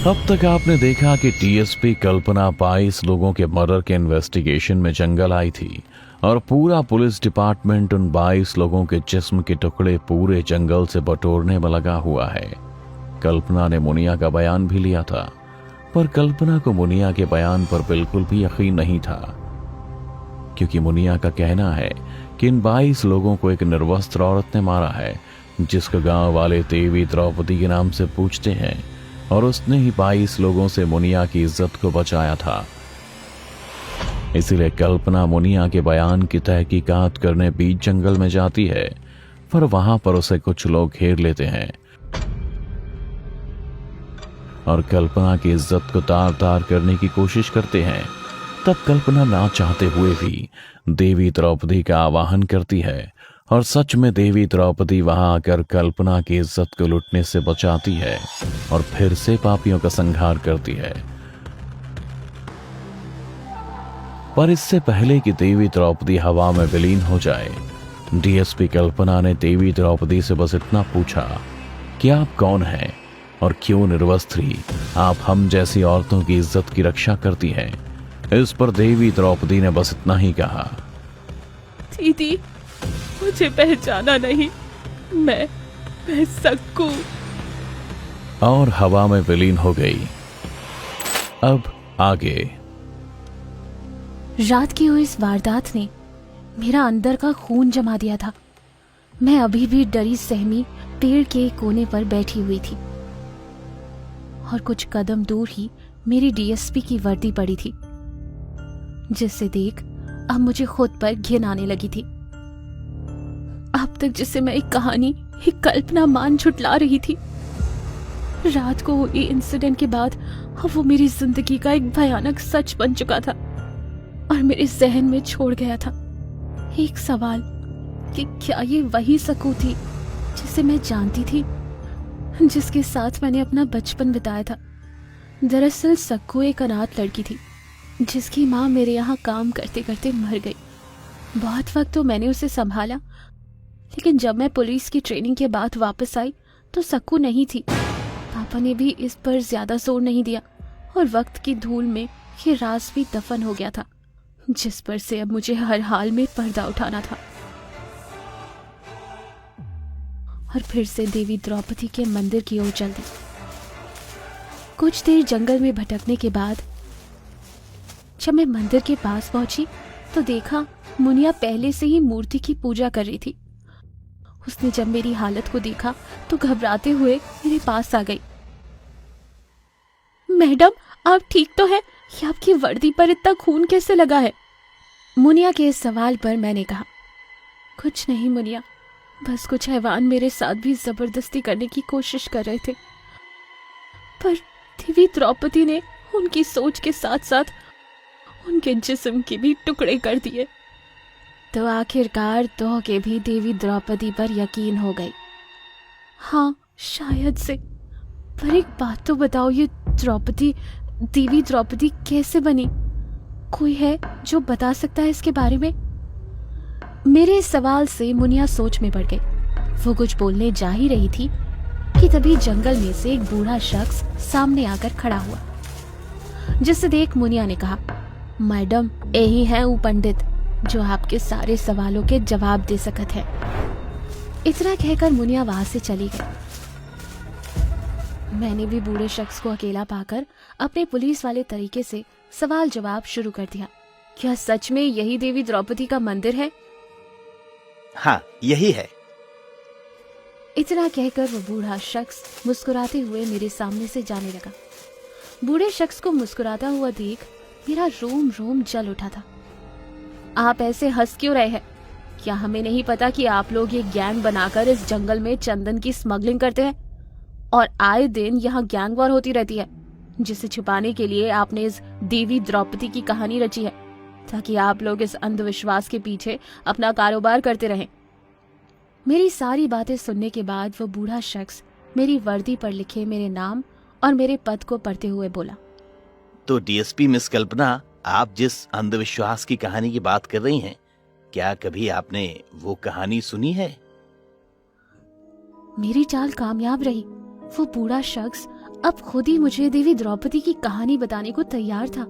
अब तक आपने देखा कि टीएसपी कल्पना 22 लोगों के मर्डर के इन्वेस्टिगेशन में जंगल आई थी और पूरा पुलिस डिपार्टमेंट उन 22 लोगों के जिस्म के टुकड़े पूरे जंगल से बटोरने में लगा हुआ है। कल्पना ने मुनिया का बयान भी लिया था, पर कल्पना को मुनिया के बयान पर बिल्कुल भी यकीन नहीं था, क्योंकि मुनिया का कहना है कि इन 22 लोगों को एक निर्वस्त्र औरत ने मारा है, जिसको गांव वाले देवी द्रौपदी के नाम से पूछते हैं, और उसने ही 22 लोगों से मुनिया की इज्जत को बचाया था। इसलिए कल्पना मुनिया के बयान की तहकीकात करने बीच जंगल में जाती है, पर वहां पर उसे कुछ लोग घेर लेते हैं और कल्पना की इज्जत को तार तार करने की कोशिश करते हैं। तब कल्पना ना चाहते हुए भी देवी द्रौपदी का आवाहन करती है और सच में देवी द्रौपदी वहां आकर कल्पना की इज्जत को लुटने से बचाती है और फिर से पापियों का संहार करती है। पर इससे पहले कि देवी द्रौपदी हवा में विलीन हो जाए, डीएसपी कल्पना ने देवी द्रौपदी से बस इतना पूछा कि आप कौन हैं और क्यों निर्वस्त्री आप हम जैसी औरतों की इज्जत की रक्षा करती हैं। इस पर देवी द्रौपदी ने बस इतना ही कहा, दीदी मुझे पहचाना नहीं, मैं सक्कू। और हवा में विलीन हो गई। अब आगे। रात की हुई इस वारदात ने मेरा अंदर का खून जमा दिया था। मैं अभी भी डरी सहमी पेड़ के कोने पर बैठी हुई थी और कुछ कदम दूर ही मेरी डीएसपी की वर्दी पड़ी थी, जिसे देख अब मुझे खुद पर घिन आने लगी थी। अब तक जिसे मैं एक कहानी, एक कल्पना मान झुठला रही थी, रात को हुई इंसिडेंट के बाद अब वो मेरी जिंदगी का एक भयानक सच बन चुका था और मेरे जहन में छोड़ गया था एक सवाल कि क्या ये वही सकू थी जिसे मैं जानती थी, जिसके साथ मैंने अपना बचपन बिताया था। दरअसल सक्कू एक अनाथ लड़की थी जिसकी माँ मेरे यहाँ काम करते करते मर गई। बहुत वक्त तो मैंने उसे संभाला, लेकिन जब मैं पुलिस की ट्रेनिंग के बाद वापस आई तो सक्कू नहीं थी। पापा ने भी इस पर ज्यादा जोर नहीं दिया और वक्त की धूल में ये राज भी दफन हो गया था, जिस पर से अब मुझे हर हाल में पर्दा उठाना था। और फिर से देवी द्रौपदी के मंदिर की ओर चल दी। कुछ देर जंगल में भटकने के बाद जब मैं मंदिर के पास पहुंची तो देखा मुनिया पहले से ही मूर्ति की पूजा कर रही थी। उसने जब मेरी हालत को देखा तो घबराते हुए मेरे पास आ गई। मैडम आप ठीक तो है? ये आपकी वर्दी पर इतना खून कैसे लगा है? मुनिया के इस सवाल पर मैंने कहा, कुछ नहीं मुनिया, बस कुछ हैवान मेरे साथ भी जबरदस्ती करने की कोशिश कर रहे थे, पर देवी द्रौपदी ने उनकी सोच के साथ साथ उनके जिस्म के भी टुकड़े कर दिए। तो आखिरकार तो के भी देवी द्रौपदी पर यकीन हो गई। हाँ शायद से, पर एक बात तो बताओ, ये देवी द्रौपदी कैसे बनी? कोई है जो बता सकता है इसके बारे में? मेरे इस सवाल से मुनिया सोच में पड़ गई। वो कुछ बोलने जा ही रही थी कि तभी जंगल में से एक बूढ़ा शख्स सामने आकर खड़ा हुआ, जिसे देख मुनिया ने कहा, मैडम यही है वो पंडित जो आपके सारे सवालों के जवाब दे सकत है। इतना कहकर मुनिया वहां से चली गई। मैंने भी बूढ़े शख्स को अकेला पाकर अपने पुलिस वाले तरीके से सवाल जवाब शुरू कर दिया। क्या सच में यही देवी द्रौपदी का मंदिर है? हाँ यही है। इतना कहकर वो बूढ़ा शख्स मुस्कुराते हुए मेरे सामने से जाने लगा। बूढ़े शख्स को मुस्कुराता हुआ देख मेरा रोम रोम जल उठा था। आप ऐसे हंस क्यों रहे हैं? क्या हमें नहीं पता कि आप लोग ये गैंग बनाकर इस जंगल में चंदन की स्मगलिंग करते हैं और आए दिन यहाँ गैंग वॉर होती रहती है, जिसे छुपाने के लिए आपने इस देवी द्रौपदी की कहानी रची है ताकि आप लोग इस अंधविश्वास के पीछे अपना कारोबार करते रहें। मेरी सारी बातें सुनने के बाद वो बूढ़ा शख्स मेरी वर्दी पर लिखे मेरे नाम और मेरे पद को पढ़ते हुए बोला, तो डीएसपी मिस कल्पना, आप जिस अंधविश्वास की कहानी की बात कर रही हैं, क्या कभी आपने वो कहानी सुनी है? मेरी चाल कामयाब रही। वो बूढ़ा शख्स अब खुद ही मुझे देवी द्रौपदी की कहानी बताने को तैयार था।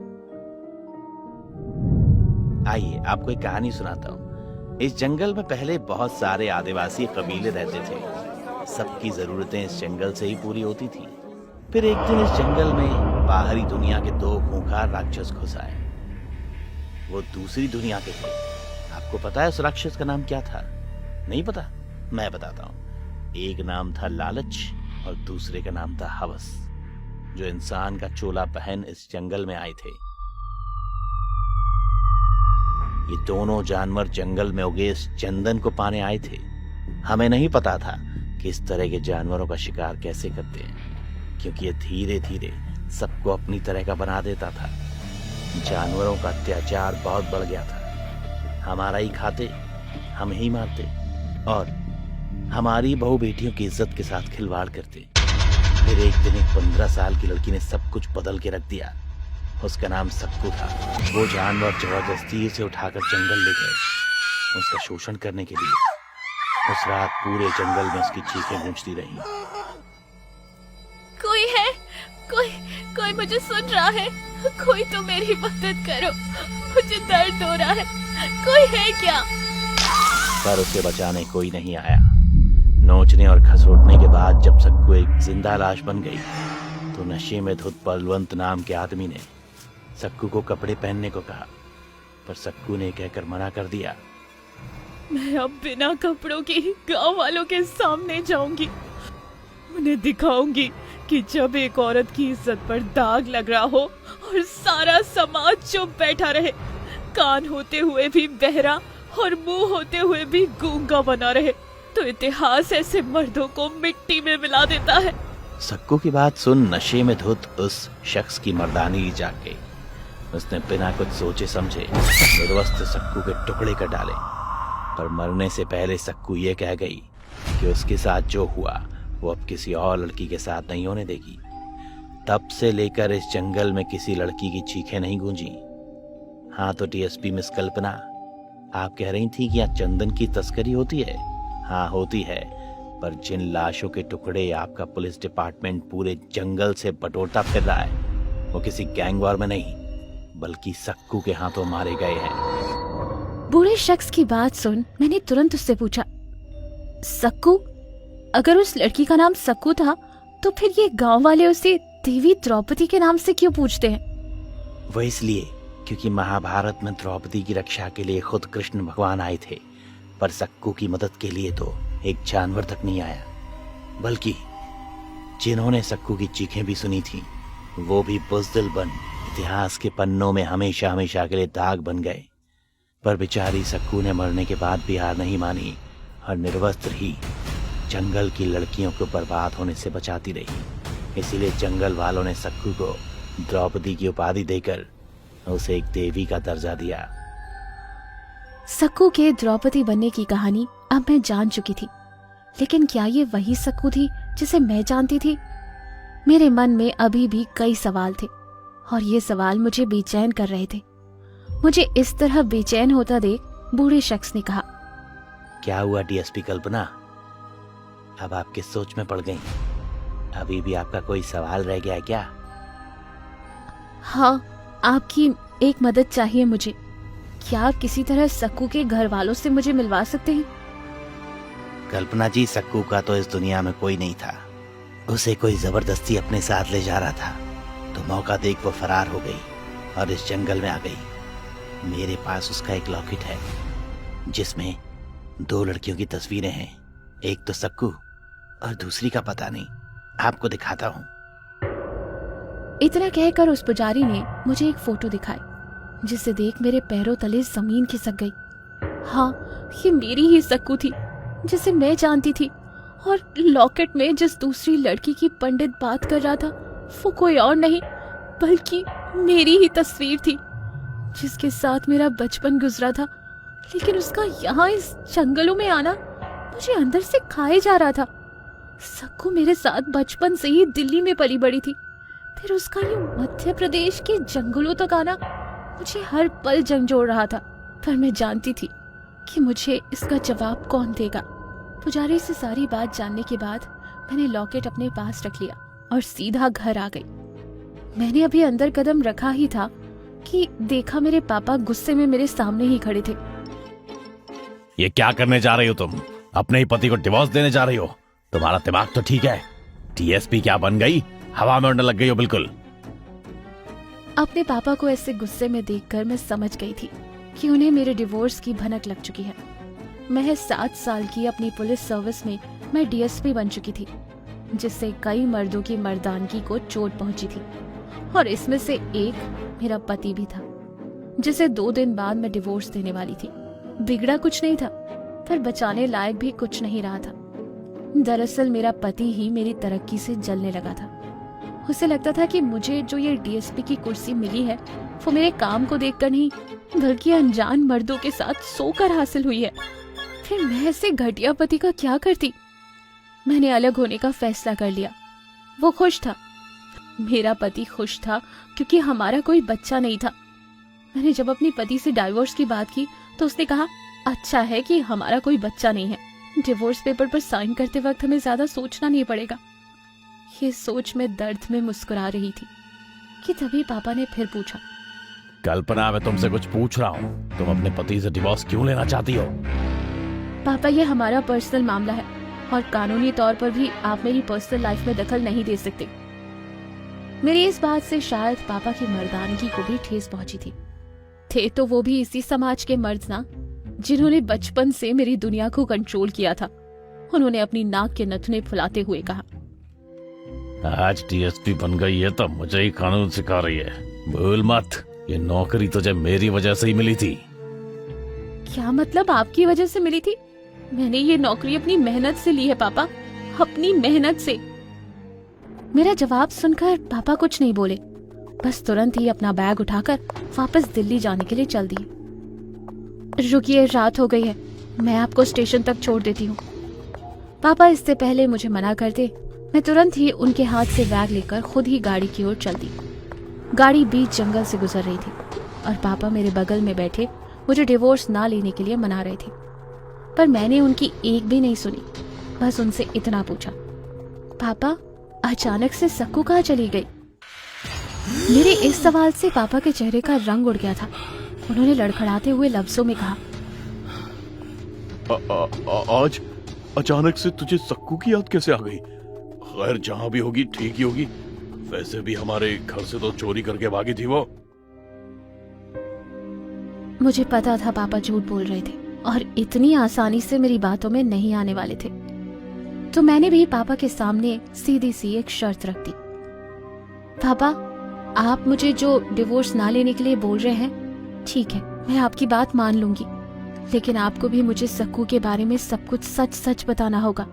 आइए आपको एक कहानी सुनाता हूँ। इस जंगल में पहले बहुत सारे आदिवासी कबीले रहते थे। सबकी जरूरतें इस जंगल से ही पूरी होती थी। फिर एक दिन इस जंगल में बाहरी दुनिया के दो खूंखार राक्षस घुस आए। वो दूसरी दुनिया के थे। आपको पता है उस राक्षस का नाम क्या था? नहीं पता? मैं बताता हूँ। एक नाम था लालच और दूसरे का नाम था हवस, जो इंसान का चोला पहन इस जंगल में आए थे। ये दोनों जानवर जंगल में उगे इस चंदन को पाने आए थे। हमें नहीं पता था कि इस तरह के जानवरों का शिकार कैसे करते हैं, क्योंकि ये धीरे धीरे सबको अपनी तरह का बना देता था। जानवरों का अत्याचार बहुत बढ़ गया था। हमारा ही खाते, हम ही मारते और हमारी बहू बेटियों की इज्जत के साथ खिलवाड़ करते। फिर एक दिन एक 15 साल की लड़की ने सब कुछ बदल के रख दिया। उसका नाम सक्कू था। वो जानवर जबरदस्ती से उठाकर जंगल ले गए उसका शोषण करने के लिए। उस रात पूरे जंगल में उसकी चीखें गूंजती रहीं। कोई है? कोई मुझे सुन रहा है? कोई तो मेरी मदद करो, मुझे दर्द हो रहा है। कोई है क्या? पर उसे बचाने कोई नहीं आया। नोचने और खसोटने के बाद जब सक्कू एक जिंदा लाश बन गई तो नशे में धुत बलवंत नाम के आदमी ने सक्कू को कपड़े पहनने को कहा, पर सक्कू ने कहकर मना कर दिया। मैं अब बिना कपड़ों के गांव वालों के सामने जाऊंगी। उन्हें दिखाऊंगी कि जब एक औरत की इज्जत पर दाग लग रहा हो और सारा समाज चुप बैठा रहे, कान होते हुए भी बहरा और मुंह होते हुए भी गूंगा बना रहे, तो इतिहास ऐसे मर्दों को मिट्टी में मिला देता है। सक्कू की बात सुन नशे में धुत उस शख्स की मर्दानी जाग गई। उसने बिना कुछ सोचे समझे निर्वस्त्र सक्कू के टुकड़े कर डाले, पर मरने से पहले सक्कू ये कह गई कि उसके साथ जो हुआ वो अब किसी और लड़की के साथ नहीं होने देगी। तब से लेकर इस जंगल में किसी लड़की की चीखें नहीं गूंजी। हाँ तो डीएसपी मिस कल्पना, आप कह रही थी कि यहाँ चंदन की तस्करी होती है। हाँ होती है, पर जिन लाशों के टुकड़े आपका पुलिस डिपार्टमेंट पूरे जंगल से बटोरता फिर रहा है वो किसी गैंग वॉर में नहीं बल्कि सक्कू के हाथों मारे गए हैं। बूढ़े शख्स की बात सुन मैंने तुरंत उससे पूछा, सक्कू? अगर उस लड़की का नाम सक्कू था तो फिर ये गांव वाले उसे देवी द्रौपदी के नाम से क्यों पूछते हैं? वो इसलिए क्योंकि महाभारत में द्रौपदी की रक्षा के लिए खुद कृष्ण भगवान आए थे, पर सक्कू की मदद के लिए तो एक जानवर तक नहीं आया, बल्कि जिन्होंने सक्कू की चीखें भी सुनी थी वो भी बुज़दिल बन इतिहास के पन्नों में हमेशा हमेशा के लिए दाग बन गए। पर बेचारी सक्कू ने मरने के बाद भी हार नहीं मानी और निर्वस्त्र ही जंगल की लड़कियों को बर्बाद होने से बचाती रही। इसीलिए जंगल वालों ने सक्कू को द्रौपदी की उपाधि देकर उसे एक देवी का दर्जा दिया। सक्कू के द्रौपदी बनने की कहानी अब मैं जान चुकी थी, लेकिन क्या ये वही सक्कू थी जिसे मैं जानती थी? मेरे मन में अभी भी कई सवाल थे और ये सवाल मुझे बेचैन कर रहे थे। मुझे इस तरह बेचैन होता देख बूढ़े शख्स ने कहा, क्या हुआ डीएसपी कल्पना? अब आप किस सोच में पड़ गई? अभी भी आपका कोई सवाल रह गया है क्या? हाँ, आपकी एक मदद चाहिए मुझे। क्या आप किसी तरह सक्कू के घर वालों से मुझे मिलवा सकते हैं? कल्पना जी, सक्कू का तो इस दुनिया में कोई नहीं था। उसे कोई जबरदस्ती अपने साथ ले जा रहा था, तो मौका देख वो फरार हो गई और इस जंगल में आ गई। मेरे पास उसका एक लॉकेट है जिसमें 2 लड़कियों की तस्वीरें हैं। एक तो सक्कू और दूसरी का पता नहीं, आपको दिखाता हूँ। इतना कहकर उस पुजारी ने मुझे एक फोटो दिखाई, जिसे देख मेरे पैरों तले जमीन खिसक गई। हाँ, ये मेरी ही सक्कू थी जिसे मैं जानती थी, और लॉकेट में जिस दूसरी लड़की की पंडित बात कर रहा था वो कोई और नहीं बल्कि मेरी ही तस्वीर थी, जिसके साथ मेरा बचपन गुजरा था। लेकिन उसका यहाँ इस जंगलों में आना मुझे अंदर से खाए जा रहा था। सक्कू मेरे साथ बचपन से ही दिल्ली में पली बड़ी थी, फिर उसका ये मध्य प्रदेश के जंगलों तक आना मुझे हर पल झंझोड़ रहा था। पर मैं जानती थी कि मुझे इसका जवाब कौन देगा। पुजारी से सारी बात जानने के बाद मैंने लॉकेट अपने पास रख लिया और सीधा घर आ गई। मैंने अभी अंदर कदम रखा ही था कि देखा मेरे पापा गुस्से में मेरे सामने ही खड़े थे। ये क्या करने जा रही हो तुम? अपने ही पति को डिवोर्स देने जा रही हो? तुम्हारा दिमाग तो ठीक है? डीएसपी क्या बन गई? हवा में उड़ने लग गई हो बिल्कुल। अपने पापा को ऐसे गुस्से में देखकर मैं समझ गई थी कि उन्हें मेरे डिवोर्स की भनक लग चुकी है। महज 7 साल की अपनी पुलिस सर्विस में मैं डीएसपी बन चुकी थी, जिससे कई मर्दों की मर्दानगी को चोट पहुंची थी, और इसमें से एक मेरा पति भी था, जिसे 2 दिन बाद मैं डिवोर्स देने वाली थी। बिगड़ा कुछ नहीं था, पर बचाने लायक भी कुछ नहीं रहा था। दरअसल मेरा पति ही मेरी तरक्की से जलने लगा था। उसे लगता था कि मुझे जो ये डीएसपी की कुर्सी मिली है वो मेरे काम को देखकर नहीं, बल्कि अनजान मर्दों के साथ सोकर हासिल हुई है। फिर मैं ऐसे घटिया पति का क्या करती? मैंने अलग होने का फैसला कर लिया। वो खुश था, मेरा पति खुश था, क्योंकि हमारा कोई बच्चा नहीं था। मैंने जब अपने पति से डाइवोर्स की बात की तो उसने कहा, अच्छा है कि हमारा कोई बच्चा नहीं है, डिवोर्स पेपर पर साइन करते वक्त हमें ज्यादा सोचना नहीं पड़ेगा। ये सोच मैं दर्द में मुस्कुरा रही थी कि तभी पापा ने फिर पूछा, कल्पना, मैं तुमसे कुछ पूछ रहा हूँ, तुम अपने पति से डिवोर्स क्यों लेना चाहती हो? पापा, ये हमारा पर्सनल मामला है और कानूनी तौर पर भी आप मेरी पर्सनल लाइफ में दखल नहीं दे सकते। मेरी इस बात से शायद पापा की मर्दानगी को भी ठेस पहुंची थी। थे तो वो भी इसी समाज के मर्द ना, जिन्होंने बचपन से मेरी दुनिया को कंट्रोल किया था। उन्होंने अपनी नाक के नथुने फुलाते हुए कहा, आज डीएसपी बन गई है तो मुझे ही कानून सिखा रही है। भूल मत, ये नौकरी तुझे मेरी वजह से ही मिली थी। क्या मतलब आपकी वजह से मिली थी? मैंने ये नौकरी अपनी मेहनत से ली है पापा, अपनी मेहनत से। मेरा जवाब सुनकर पापा कुछ नहीं बोले, बस तुरंत ही अपना बैग उठाकर वापस दिल्ली जाने के लिए चल दिए। रुकिए, रात हो गई है, मैं आपको स्टेशन तक छोड़ देती हूँ। पापा इससे पहले मुझे मना करते, मैं तुरंत ही उनके हाथ से बैग लेकर खुद ही गाड़ी की ओर चल दी। गाड़ी बीच जंगल से गुजर रही थी और पापा मेरे बगल में बैठे मुझे डिवोर्स ना लेने के लिए मना रहे थे, पर मैंने उनकी एक भी नहीं सुनी। बस उनसे इतना पूछा, पापा, अचानक से सक्कू कहाँ चली गई? मेरे इस सवाल से पापा के चेहरे का रंग उड़ गया था। उन्होंने लड़खड़ाते हुए लफ्जों में कहा, आज अचानक से तुझे सक्कू की याद कैसे आ गई? खैर, जहां भी होगी ठीक ही होगी। वैसे भी हमारे घर से तो चोरी करके भागी थी वो। मुझे पता था पापा झूठ बोल रहे थे और इतनी आसानी से मेरी बातों में नहीं आने वाले थे, तो मैंने भी पापा के सामने सीधी सी एक शर्त रख दी। पापा, आप मुझे जो डिवोर्स ना लेने के लिए बोल रहे हैं, ठीक है, मैं आपकी बात मान लूंगी, लेकिन आपको भी मुझे सक्कू के बारे में सब कुछ सच सच बताना होगा।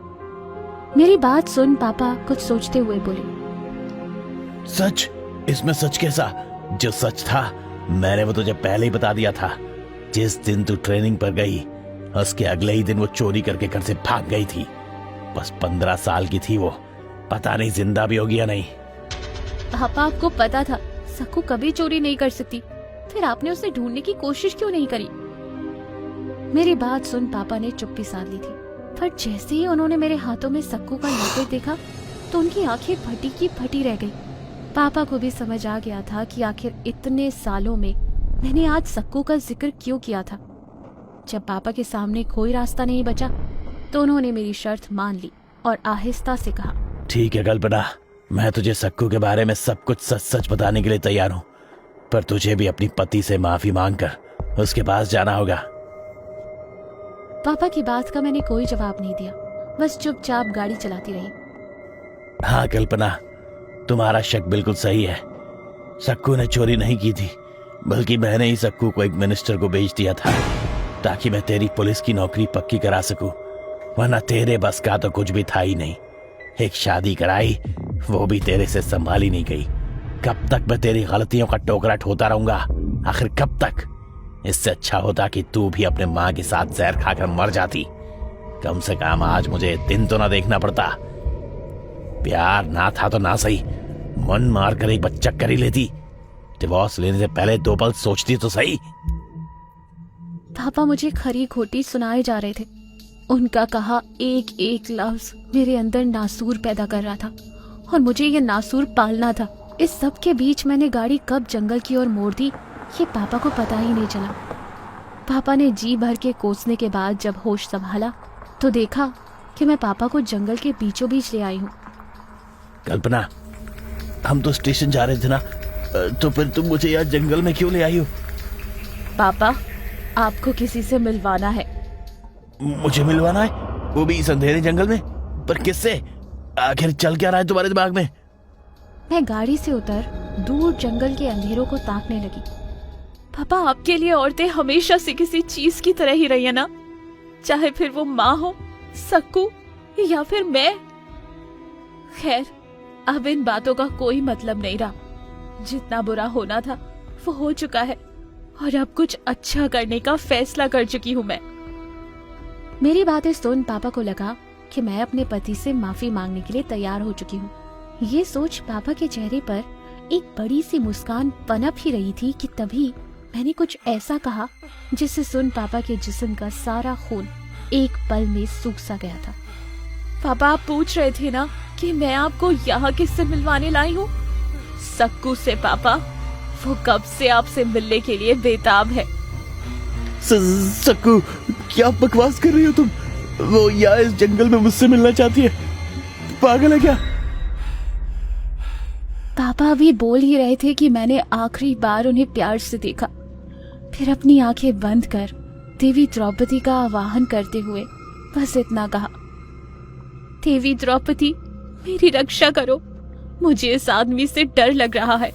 मेरी बात सुन पापा कुछ सोचते हुए बोले, सच? इसमें सच कैसा? जो सच था मैंने वो तुझे पहले ही बता दिया था। जिस दिन तू ट्रेनिंग पर गई उसके अगले ही दिन वो चोरी करके घर से भाग गई थी। बस 15 साल की थी वो, पता नहीं जिंदा भी होगी या नहीं। पापा, आपको पता था सक्कू कभी चोरी नहीं कर सकती, फिर आपने उसे ढूंढने की कोशिश क्यों नहीं करी? मेरी बात सुन पापा ने चुप्पी साध ली थी, पर जैसे ही उन्होंने मेरे हाथों में सक्कू का लॉकेट देखा तो उनकी आंखें फटी की फटी रह गई। पापा को भी समझ आ गया था कि आखिर इतने सालों में मैंने आज सक्कू का जिक्र क्यों किया था। जब पापा के सामने कोई रास्ता नहीं बचा तो उन्होंने मेरी शर्त मान ली और आहिस्ता से कहा, ठीक है कल्पना, मैं तुझे सक्कू के बारे में सब कुछ सच सच बताने के लिए तैयार हूँ, पर तुझे भी अपनी पति से माफी मांगकर उसके पास जाना होगा। पापा की बात का मैंने कोई जवाब नहीं दिया, बस चुपचाप गाड़ी चलाती रही। हाँ कल्पना, तुम्हारा शक बिल्कुल सही है। सक्कू ने चोरी नहीं की थी, बल्कि मैंने ही सक्कू को एक मिनिस्टर को बेच दिया था ताकि मैं तेरी पुलिस की नौकरी पक्की करा सकूं, वरना तेरे बस का तो कुछ भी था ही नहीं। एक शादी कराई, वो भी तेरे से संभाली नहीं गई। कब तक मैं तेरी गलतियों का टोकरा ठोता रहूंगा? आखिर कब तक? इससे अच्छा होता कि तू भी अपने माँ के साथ जहर खाकर मर जाती। कम से कम आज मुझे दिन तो ना देखना पड़ता। प्यार ना था तो ना सही, मन मार कर एक बच्चा कर ही लेती। डिवोर्स लेने से पहले 2 पल सोचती तो सही। पापा मुझे खरी खोटी सुनाए जा रहे थे। उनका कहा एक एक लफ्ज मेरे अंदर नासूर पैदा कर रहा था और मुझे ये नासूर पालना था। इस सब के बीच मैंने गाड़ी कब जंगल की ओर मोड़ दी ये पापा को पता ही नहीं चला। पापा ने जी भर के कोसने के बाद जब होश संभाला तो देखा कि मैं पापा को जंगल के बीचों बीच ले आई हूँ। कल्पना, हम तो स्टेशन जा रहे थे ना, तो फिर तुम मुझे यहाँ जंगल में क्यों ले आई हो? पापा, आपको किसी से मिलवाना है। मुझे मिलवाना है? वो भी इस अंधेरे जंगल में? पर किससे? आखिर चल क्या रहा है तुम्हारे दिमाग में? मैं गाड़ी से उतर दूर जंगल के अंधेरों को ताकने लगी। पापा, आपके लिए औरतें हमेशा से किसी चीज की तरह ही रही है ना, चाहे फिर वो माँ हो, सक्कू या फिर मैं। खैर, अब इन बातों का कोई मतलब नहीं रहा। जितना बुरा होना था वो हो चुका है और अब कुछ अच्छा करने का फैसला कर चुकी हूँ मैं। मेरी बातें सुन पापा को लगा कि मैं अपने पति से माफी मांगने के लिए तैयार हो चुकी हूँ। ये सोच पापा के चेहरे पर एक बड़ी सी मुस्कान पनप ही रही थी कि तभी मैंने कुछ ऐसा कहा जिसे सुन पापा के जिस्म का सारा खून एक पल में सूख सा गया था। पापा, आप पूछ रहे थे ना कि मैं आपको यहाँ किससे मिलवाने लाई हूँ? सक्कू से पापा। वो कब से आपसे मिलने के लिए बेताब है। सक्कू, क्या बकवास कर रही हो तुम? वो यहाँ इस जंगल में मुझसे मिलना चाहती है? पागल है क्या? पापा अभी बोल ही रहे थे कि मैंने आखिरी बार उन्हें प्यार से देखा, फिर अपनी आंखें बंद कर देवी द्रौपदी का आवाहन करते हुए बस इतना कहा, देवी द्रौपदी, मेरी रक्षा करो। मुझे इस आदमी से डर लग रहा है।